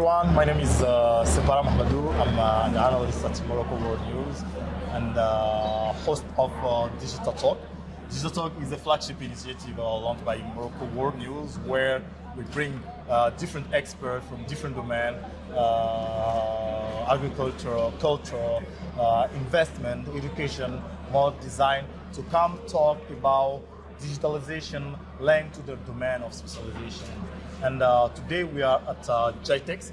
everyone. My name is Mahmadou. I'm an analyst at Morocco World News and host of Digital Talk. Digital Talk is a flagship initiative launched by Morocco World News, where we bring different experts from different domains, agriculture, culture, investment, education, mode design, to come talk about digitalization linked to the domain of specialization. And today we are at GITEX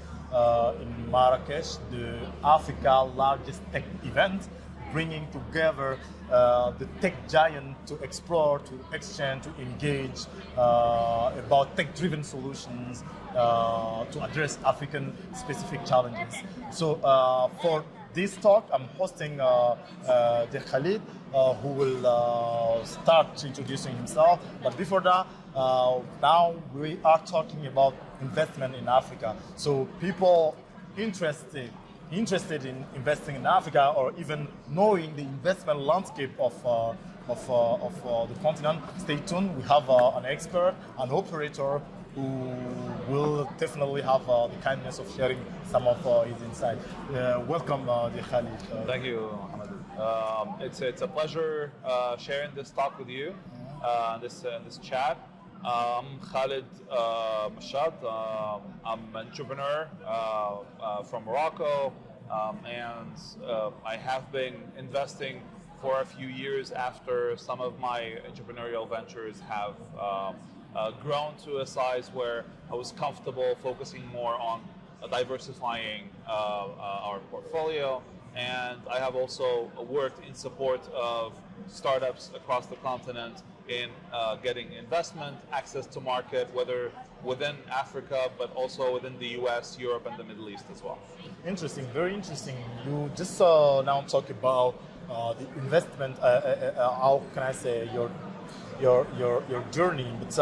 in Marrakech, the Africa largest tech event, bringing together the tech giant to explore, to exchange, to engage about tech-driven solutions to address African-specific challenges. So for this talk, I'm hosting the Khalid, who will start introducing himself. But before that, now we are talking about investment in Africa. So people interested in investing in Africa, or even knowing the investment landscape of the continent, stay tuned. We have an expert, an operator, who will definitely have the kindness of sharing some of his insight. Welcome, Khalid. Thank you, Mohammed. It's a pleasure sharing this talk with you, this chat. I'm Khalid Machchate. I'm an entrepreneur from Morocco, and I have been investing for a few years after some of my entrepreneurial ventures have grown to a size where I was comfortable focusing more on diversifying our portfolio. And I have also worked in support of startups across the continent in getting investment, access to market, whether within Africa, but also within the US, Europe, and the Middle East as well. Interesting, very interesting. You just now talk about the investment, how can I say, your journey. But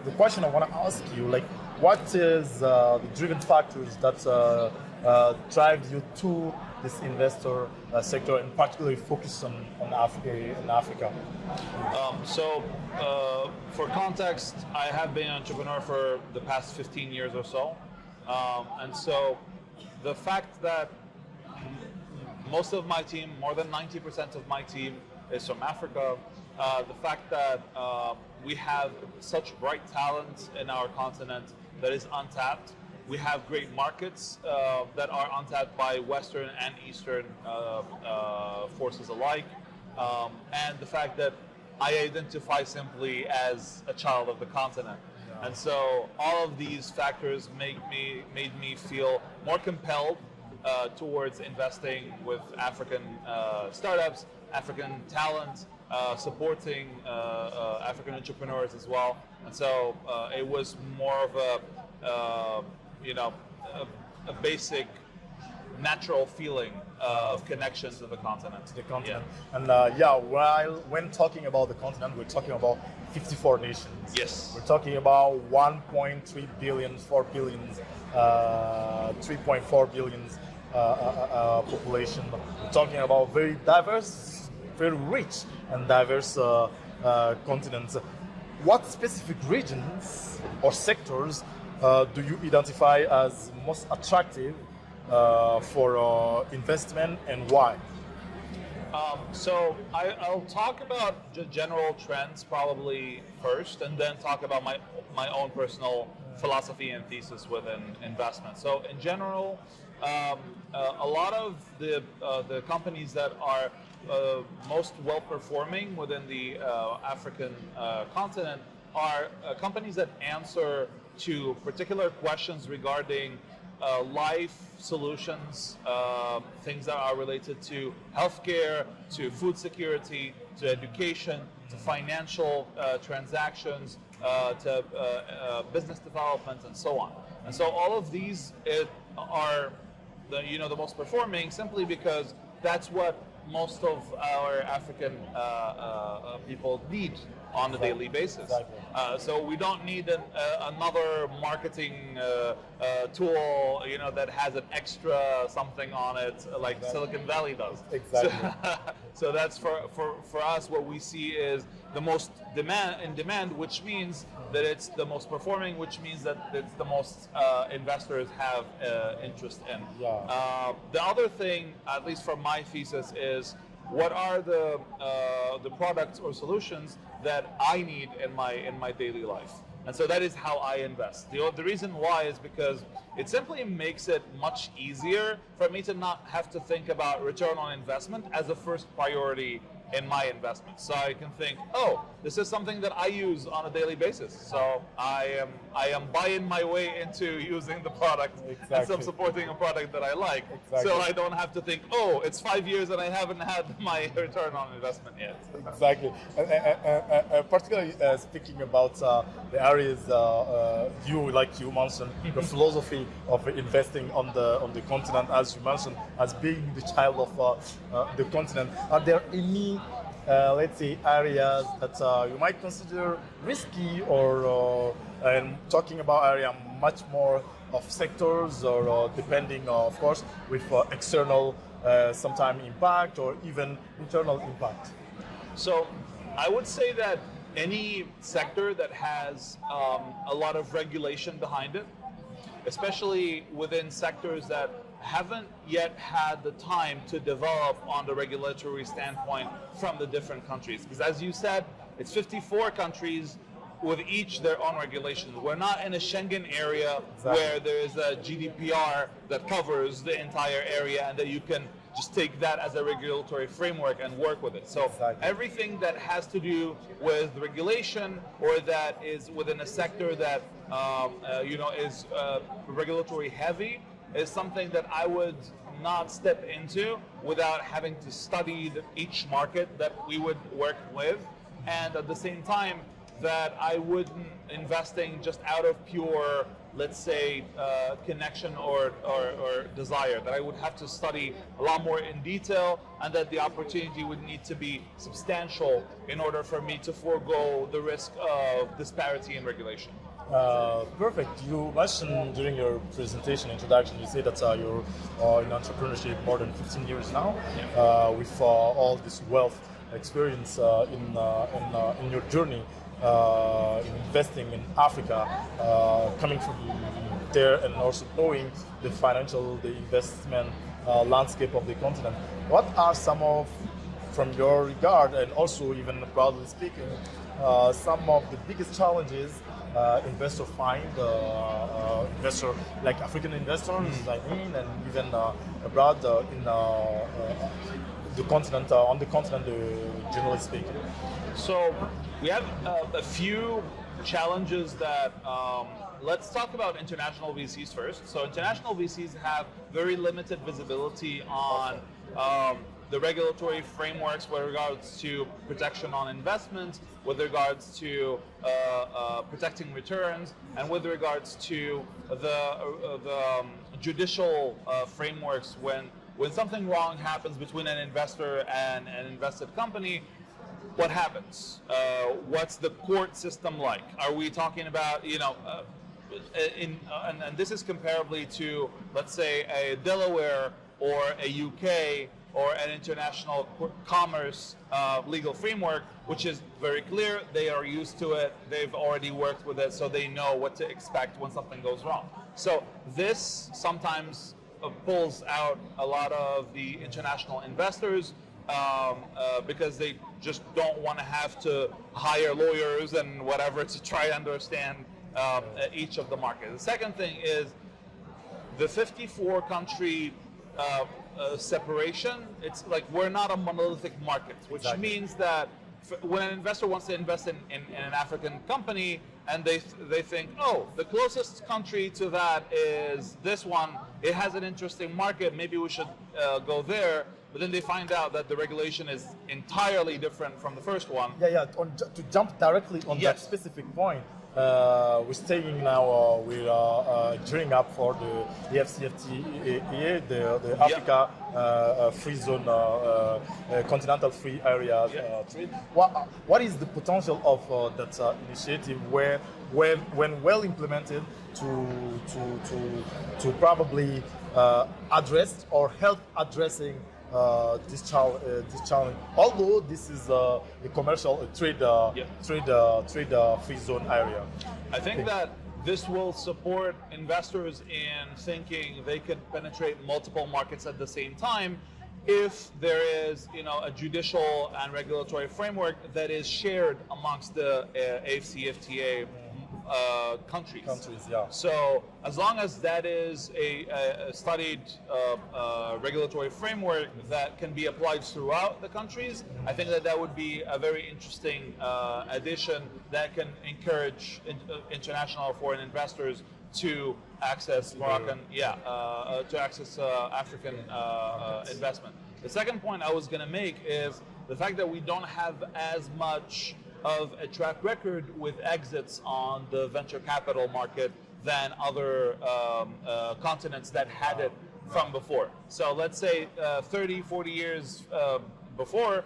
the question I want to ask you, like, what is the driven factors that drives you to this investor sector, and particularly focus on Africa? So, for context, I have been an entrepreneur for the past 15 years or so. And so the fact that most of my team, more than 90% of my team, is from Africa, the fact that we have such bright talent in our continent that is untapped. We have great markets that are untapped by Western and Eastern forces alike. And the fact that I identify simply as a child of the continent. Yeah. And so all of these factors made me feel more compelled towards investing with African startups, African talent, supporting African entrepreneurs as well. And so it was more of a basic natural feeling of connection to the continent. Yeah. And when talking about the continent, we're talking about 54 nations. Yes. We're talking about 1.3 billion, 4 billion, 3.4 billion population. We're talking about very diverse, very rich and diverse continents. What specific regions or sectors do you identify as most attractive for investment, and why? So I'll talk about the general trends probably first, and then talk about my own personal philosophy and thesis within investment. So in general, a lot of the companies that are most well-performing within the African continent are companies that answer to particular questions regarding life solutions, things that are related to healthcare, to food security, to education, to financial transactions, to business development, and so on. And so all of these are the most performing, simply because that's what most of our African people need on a daily basis. Exactly. So we don't need another marketing tool, that has an extra something on it, like Silicon Valley does. Exactly. So that's for us. What we see is the most demand, which means that it's the most performing, which means that it's the most investors have interest in. Yeah. The other thing, at least from my thesis, is what are the products or solutions that I need in my daily life. And so that is how I invest. The reason why is because it simply makes it much easier for me to not have to think about return on investment as a first priority in my investment. So I can think, oh, this is something that I use on a daily basis. So I am buying my way into using the product and so supporting a product that I like. Exactly. So I don't have to think, oh, it's 5 years and I haven't had my return on investment yet. Exactly. Particularly speaking about the areas you mentioned, the philosophy of investing on the continent, as you mentioned, as being the child of the continent. Are there any let's say areas that you might consider risky, or and talking about area much more of sectors, or depending of course with external sometime impact or even internal impact? So I would say that any sector that has a lot of regulation behind it, especially within sectors that haven't yet had the time to develop on the regulatory standpoint from the different countries. Because as you said, it's 54 countries with each their own regulations. We're not in a Schengen area where there is a GDPR that covers the entire area and that you can just take that as a regulatory framework and work with it. So everything that has to do with regulation or that is within a sector that is regulatory heavy is something that I would not step into without having to study each market that we would work with, and at the same time that I wouldn't investing just out of pure, let's say, connection or desire, that I would have to study a lot more in detail, and that the opportunity would need to be substantial in order for me to forego the risk of disparity in regulation. Perfect. You mentioned during your presentation introduction, you say that you're in entrepreneurship more than 15 years now, with all this wealth experience in your journey in investing in Africa, coming from there and also knowing the investment landscape of the continent. What are some of, from your regard, and also even broadly speaking, some of the biggest challenges investor find, investor like African investors, I mean, and even abroad in the continent, on the continent, generally speaking? So we have a few challenges that. Let's talk about international VCs first. So international VCs have very limited visibility on the regulatory frameworks with regards to protection on investment, with regards to protecting returns, and with regards to the judicial frameworks when something wrong happens between an investor and an invested company. What happens? What's the court system like? Are we talking about, and this is comparably to, let's say, a Delaware or a UK or an international commerce legal framework, which is very clear. They are used to it. They've already worked with it, so they know what to expect when something goes wrong. So this sometimes pulls out a lot of the international investors because they just don't want to have to hire lawyers and whatever to try to understand each of the markets. The second thing is the 54 country separation. It's like we're not a monolithic market, which means that when an investor wants to invest in an African company and they think, oh, the closest country to that is this one, it has an interesting market, maybe we should go there. But then they find out that the regulation is entirely different from the first one. To jump directly on that specific point, we're staying now. We're gearing up for the AFCFTA, the Africa Free Zone, Continental Free Areas trade. What is the potential of that initiative, where, when well implemented, to probably address or help addressing this challenge? Although this is a commercial trade free zone area, I think that this will support investors in thinking they can penetrate multiple markets at the same time if there is, a judicial and regulatory framework that is shared amongst the AFCFTA countries. Yeah. So as long as that is a studied regulatory framework that can be applied throughout the countries, I think that would be a very interesting addition that can encourage international foreign investors to access Moroccan, to access African investment. The second point I was going to make is the fact that we don't have as much of a track record with exits on the venture capital market than other continents that had it from before. So let's say 30, 40 years before,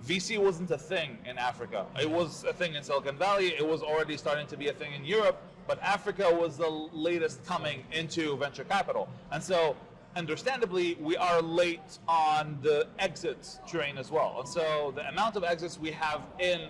VC wasn't a thing in Africa. It was a thing in Silicon Valley. It was already starting to be a thing in Europe, but Africa was the latest coming into venture capital. And so understandably, we are late on the exits train as well. And so the amount of exits we have in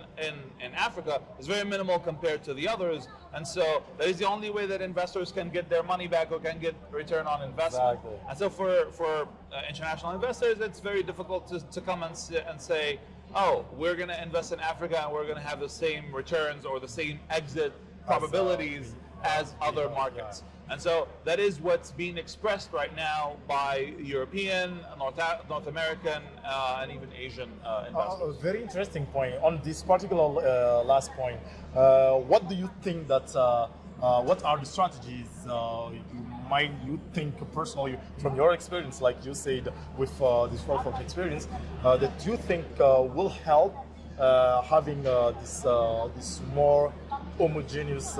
Africa is very minimal compared to the others. And so that is the only way that investors can get their money back or can get return on investment. Exactly. And so for international investors, it's very difficult to come and say, oh, we're going to invest in Africa and we're going to have the same returns or the same exit probabilities as other markets. And so that is what's being expressed right now by European, North American, and even Asian investors. Very interesting point. On this particular last point, what do you think that, what are the strategies you think personally from your experience, like you said, with this wealth of experience, that you think will help having this more homogeneous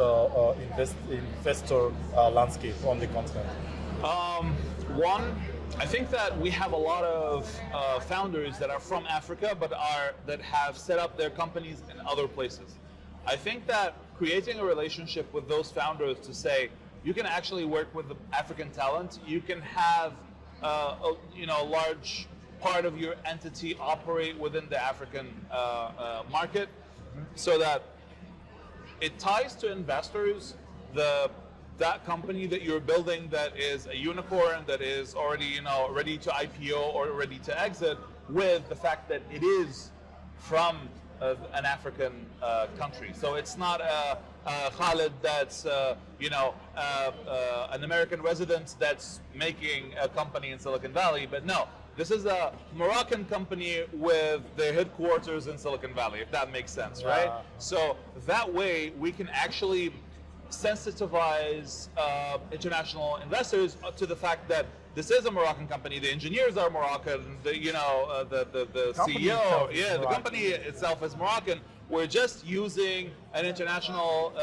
investor landscape on the continent? One, I think that we have a lot of founders that are from Africa, but that have set up their companies in other places. I think that creating a relationship with those founders to say, you can actually work with the African talent, you can have a large part of your entity operate within the African market, so that it ties to investors that company that you're building that is a unicorn, that is already ready to IPO or ready to exit, with the fact that it is from an African country. So it's not Khalid that's an American resident that's making a company in Silicon Valley, but no. This is a Moroccan company with their headquarters in Silicon Valley, if that makes sense, right? So that way we can actually sensitize international investors to the fact that this is a Moroccan company. The engineers are Moroccan. The CEO, the company itself is Moroccan. We're just using an international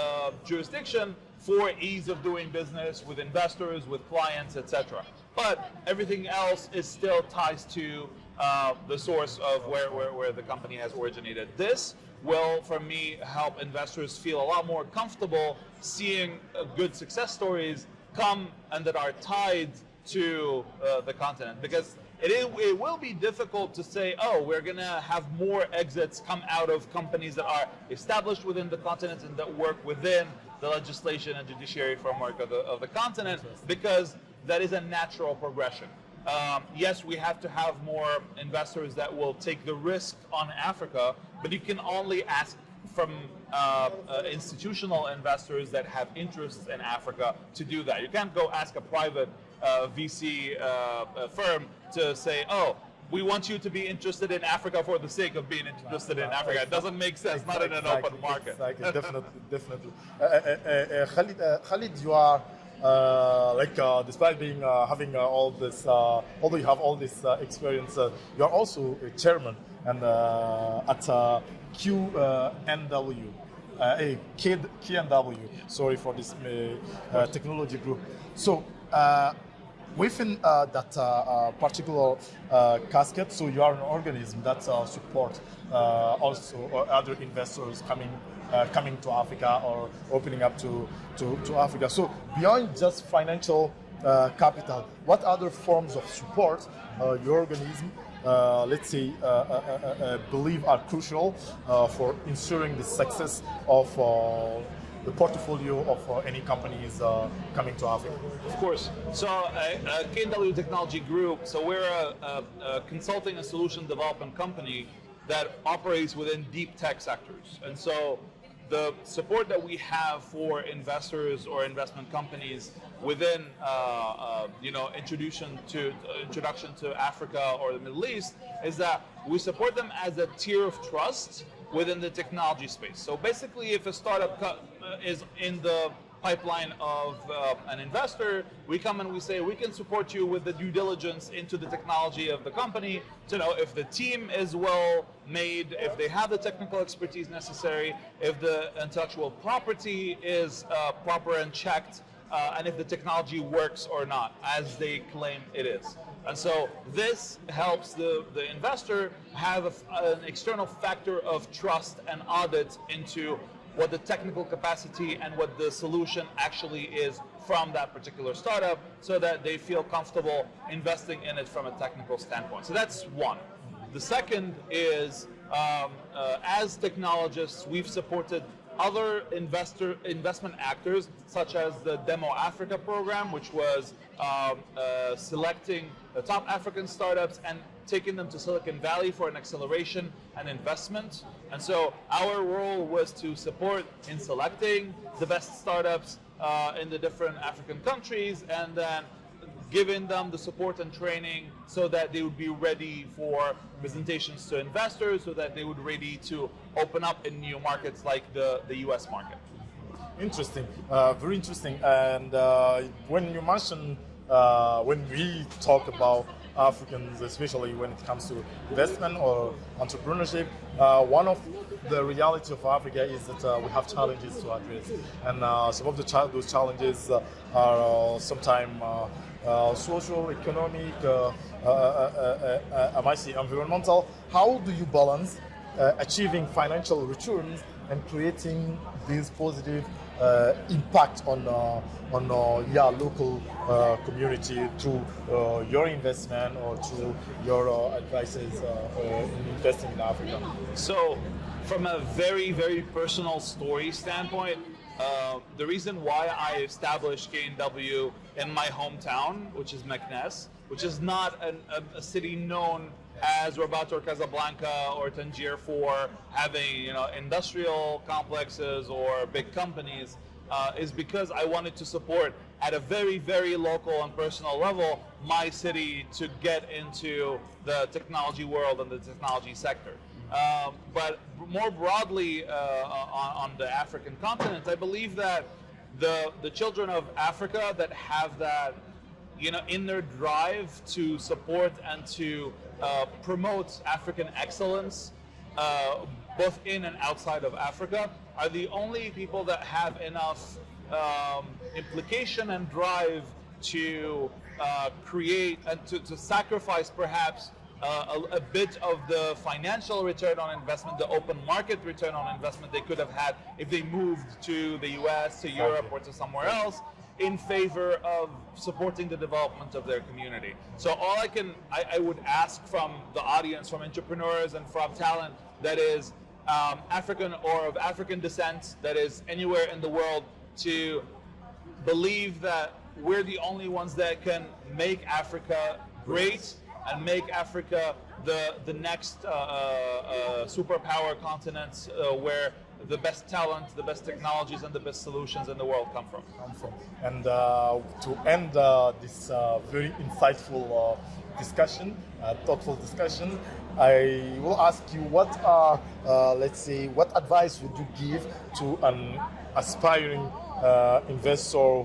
jurisdiction for ease of doing business with investors, with clients, etc. But everything else is still ties to the source of where the company has originated. This will, for me, help investors feel a lot more comfortable seeing good success stories come and that are tied to the continent. Because it will be difficult to say, oh, we're going to have more exits come out of companies that are established within the continent and that work within the legislation and judiciary framework of the continent, because that is a natural progression. Yes, we have to have more investors that will take the risk on Africa, but you can only ask from institutional investors that have interests in Africa to do that. You can't go ask a private VC firm to say, oh, we want you to be interested in Africa for the sake of being interested in Africa. It doesn't make sense, not in an open market. Definitely. Khalid, you are despite being having all this, although you have all this experience, you are also a chairman and at QNW. KNW. Sorry for this technology group. So within that particular casket, so you are an organism that support also other investors coming to Africa or opening up to Africa. So beyond just financial capital, what other forms of support your organism, let's say, believe are crucial for ensuring the success of the portfolio of any companies coming to Africa? Of course. So KNW Technology Group, so we're a consulting and solution development company that operates within deep tech sectors. And so the support that we have for investors or investment companies within introduction to Africa or the Middle East is that we support them as a tier of trust within the technology space. So basically, if a startup is in the pipeline of an investor, we come and we say, we can support you with the due diligence into the technology of the company to know if the team is well made, if they have the technical expertise necessary, if the intellectual property is proper and checked, and if the technology works or not, as they claim it is. And so this helps the investor have an external factor of trust and audit into what the technical capacity and what the solution actually is from that particular startup, so that they feel comfortable investing in it from a technical standpoint. So that's one. The second is, as technologists, we've supported other investment actors, such as the Demo Africa program, which was selecting the top African startups and taking them to Silicon Valley for an acceleration and investment. And so our role was to support in selecting the best startups in the different African countries, and then giving them the support and training so that they would be ready for presentations to investors, so that they would be ready to open up in new markets like the US market. Interesting, very interesting. And when you mention, when we talk about Africans, especially when it comes to investment or entrepreneurship, one of the reality of Africa is that we have challenges to address, and some of those challenges are sometimes social, economic, I might say environmental. How do you balance achieving financial returns and creating this positive impact on local community through your investment or through your advices in investing in Africa? So, from a very, very personal story standpoint, the reason why I established KNW in my hometown, which is Meknes, which is not a city known as Rabat or Casablanca or Tangier for having industrial complexes or big companies, is because I wanted to support at a very, very local and personal level my city to get into the technology world and the technology sector. But more broadly on the African continent, I believe that the children of Africa that have that inner drive to support and to promote African excellence, both in and outside of Africa, are the only people that have enough implication and drive to create and to sacrifice perhaps a bit of the financial return on investment, the open market return on investment they could have had if they moved to the US, to Europe, or to somewhere else, in favor of supporting the development of their community. So all I would ask from the audience, from entrepreneurs and from talent that is African or of African descent, that is anywhere in the world, to believe that we're the only ones that can make Africa great and make Africa the next superpower continent where the best talent, the best technologies, and the best solutions in the world come from. And to end this very insightful discussion, thoughtful discussion, I will ask you what what advice would you give to an aspiring investor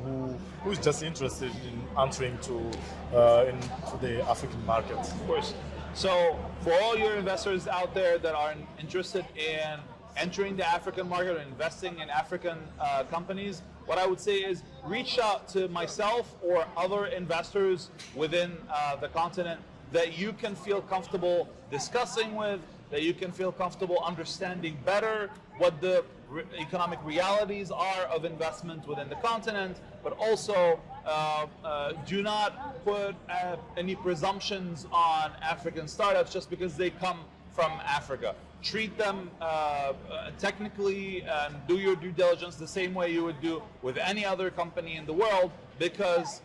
who's just interested in entering into the African market? Of course. So for all your investors out there that are interested in entering the African market or investing in African companies, what I would say is reach out to myself or other investors within the continent that you can feel comfortable discussing with, that you can feel comfortable understanding better what the economic realities are of investment within the continent, but also do not put any presumptions on African startups just because they come from Africa. Treat them technically and do your due diligence the same way you would do with any other company in the world, because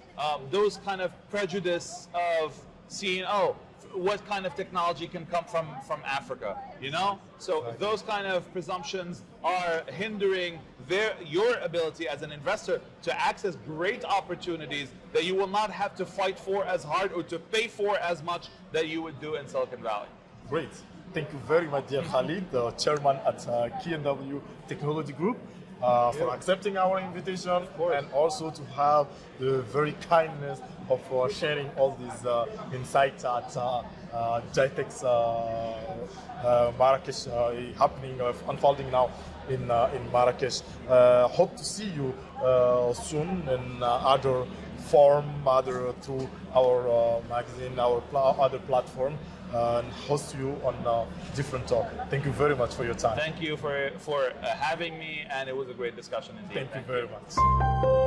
those kind of prejudice of seeing, oh, what kind of technology can come from Africa, you know? So those kind of presumptions are hindering your ability as an investor to access great opportunities that you will not have to fight for as hard or to pay for as much that you would do in Silicon Valley. Great. Thank you very much, dear Khalid, the chairman at K&W Technology Group, for accepting our invitation, and also to have the very kindness of sharing all these insights at GITEX Marrakech happening, unfolding now in Marrakech. Hope to see you soon in other form, through our magazine, our other platform, and host you on different talk. Thank you very much for your time. Thank you for having me, and it was a great discussion indeed. Thank you very much.